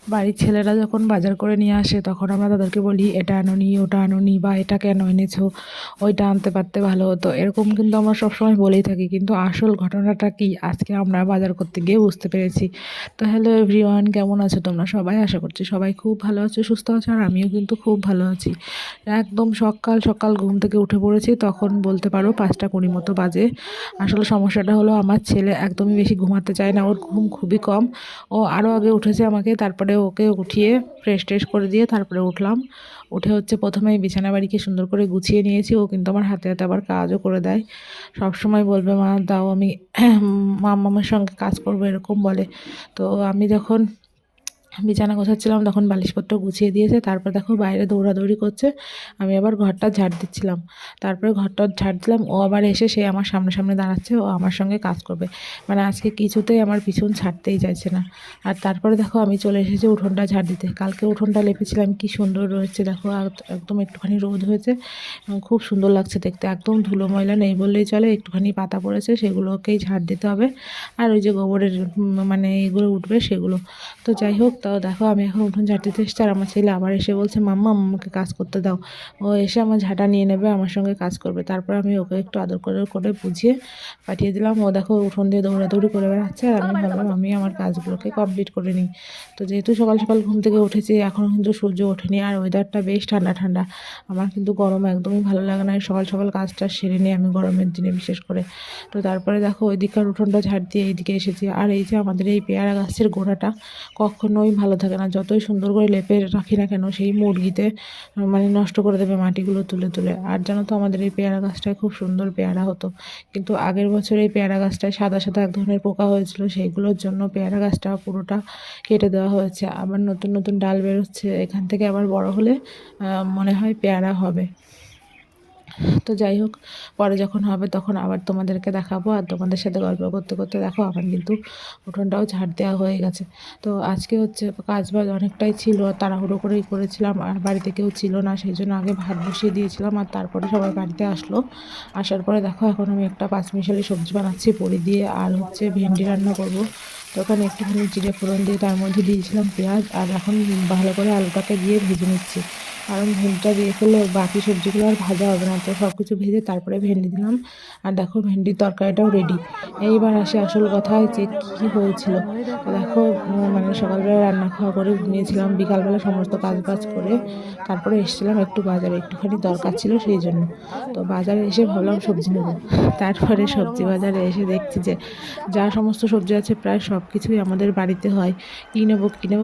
বাড়ির ছেলেরা যখন বাজার করে নিয়ে আসে তখন আমরা তাদেরকে বলি এটা আনোনি ওটা আনোনি বা এটা কেন এনেছো, ওইটা আনতে পারতে ভালো হতো, এরকম কিন্তু আমরা সবসময় বলেই থাকি। কিন্তু আসল ঘটনাটা কি আজকে আমরা বাজার করতে গিয়ে বুঝতে পেরেছি। তো হ্যালো এভরিওয়ান, কেমন আছো তোমরা সবাই? আশা করছি সবাই খুব ভালো আছো, সুস্থ আছো, আর আমিও কিন্তু খুব ভালো আছি। একদম সকাল সকাল ঘুম থেকে উঠে পড়েছি, তখন বলতে পারো 5টা 20 মতো বাজে। আসলে সমস্যাটা হলো আমার ছেলে একদমই বেশি ঘুমাতে চায় না, ওর ঘুম খুবই কম। ও আরও আগে উঠেছে আমাকে, তারপরে ওকে উঠিয়ে ফ্রেশ ট্রেশ করে দিয়ে তারপরে উঠলাম। উঠে হচ্ছে প্রথমেই বিছানা বাড়িকে সুন্দর করে গুছিয়ে নিয়েছি। ও কিন্তু আমার হাতে হাতে আবার কাজও করে দেয়। সব সময় বলবে মা দাও, আমি মাম্মামের সঙ্গে কাজ করবো এরকম বলে। তো আমি যখন বিছানা গোছাচ্ছিলাম তখন বালিশপত্র গুছিয়ে দিয়েছে, তারপর দেখো বাইরে দৌড়াদৌড়ি করছে। আমি আবার ঘরটা ঝাড় দিচ্ছিলাম, তারপরে ঘরটা ঝাড় দিলাম, ও আবার এসে সে আমার সামনে সামনে দাঁড়াচ্ছে, ও আমার সঙ্গে কাজ করবে। মানে আজকে কিছুতেই আমার পিছন ছাড়তেই চাইছে না। আর তারপরে দেখো আমি চলে এসেছি উঠোনটা ঝাড় দিতে। কালকে উঠোনটা লেপেছিলাম, কি সুন্দর রয়েছে দেখো, একদম একটুখানি রোদ হয়েছে, খুব সুন্দর লাগছে দেখতে। একদম ধুলো ময়লা নেই বললেই চলে, একটুখানি পাতা পড়েছে, সেগুলোকেই ঝাড় দিতে হবে। আর ওই যে গোবরের মানে এগুলো উঠবে সেগুলো। তো যাই হোক, তাও দেখো আমি এখন উঠোন ঝাড় দিতে এসেছি, আর আমার ছেলে আবার এসে বলছে মাম্মা আমাকে কাজ করতে দাও। ও এসে আমার ঝাঁটা নিয়ে নেবে, আমার সঙ্গে কাজ করবে। তারপর আমি ওকে একটু আদর করে করে বুঝিয়ে পাঠিয়ে দিলাম। ও দেখো উঠোন দিয়ে দৌড়াদৌড়ি করে বেড়াচ্ছে, আর আমি ভাবলাম আমি আমার কাজগুলোকে কমপ্লিট করে নিই। তো যেহেতু সকাল সকাল ঘুম থেকে উঠেছি, এখনও কিন্তু সূর্য ওঠেনি, আর ওয়েদারটা বেশ ঠান্ডা ঠান্ডা। আমার কিন্তু গরম একদমই ভালো লাগে না, এই সকাল সকাল কাজটা সেরে নিই আমি গরমের দিনে বিশেষ করে। তো তারপরে দেখো ওইদিককার উঠোনটা ঝাড় দিয়ে এইদিকে এসেছি। আর এই যে আমাদের এই পেয়ারা গাছের গোড়াটা কখনোই ভালো থাকে না, যতই সুন্দর করে লেপে রাখি না কেন সেই মুরগিতে মানে নষ্ট করে দেবে মাটিগুলো তুলে তুলে। আর জানো তো আমাদের এই পেয়ারা গাছটায় খুব সুন্দর পেয়ারা হতো, কিন্তু আগের বছর এই পেয়ারা গাছটায় সাদা সাদা এক ধরনের পোকা হয়েছিল, সেইগুলোর জন্য পেয়ারা গাছটা পুরোটা কেটে দেওয়া হয়েছে। আবার নতুন নতুন ডাল বেরোচ্ছে, এখান থেকে আবার বড় হলে মনে হয় পেয়ারা হবে। তো যাই হোক, পরে যখন হবে তখন আবার তোমাদেরকে দেখাবো। আর তোমাদের সাথে গল্প করতে করতে দেখো আমার কিন্তু উঠোনটাও ঝাড় দেওয়া হয়ে গেছে। তো আজকে হচ্ছে কাজ বাজ অনেকটাই ছিল, তাড়াহুড়ো করেই করেছিলাম, আর বাড়িতে কেউ ছিল না, সেই জন্য আগে ভাত বসিয়ে দিয়েছিলাম। আর তারপরে সবাই বাড়িতে আসলো। আসার পরে দেখো এখন আমি একটা পাঁচমিশালি সবজি বানাচ্ছি বড়ি দিয়ে, আর হচ্ছে ভেন্ডি রান্না করব। তো ওখানে একটুখানি জিরে ফোড়ন দিয়ে তার মধ্যে দিয়েছিলাম পেঁয়াজ, আর এখন ভালো করে আলুটাকে দিয়ে ভেজে নিচ্ছি। কারণ ভেন্ডিটা দিয়ে ফেললে বাকি সবজিগুলো আর ভাজা হবে না, তো সব কিছু ভেজে তারপরে ভেন্ডি দিলাম। আর দেখো ভেন্ডির তরকারিটাও রেডি। এইবার আসে আসল কথায় যে কী হয়েছিল। তো দেখো মানে সকালবেলা রান্না খাওয়া করে ঘুমিয়েছিলাম, বিকালবেলা সমস্ত কাজ বাজ করে তারপরে এসেছিলাম একটু বাজারে, একটুখানি দরকার ছিল সেই জন্য। তো বাজারে এসে ভাবলাম সবজি নেব। তারপরে সবজি বাজারে এসে দেখছি যে যা সমস্ত সবজি আছে প্রায় সব কিছুই আমাদের বাড়িতে হয়। কী নেবো কী নেবো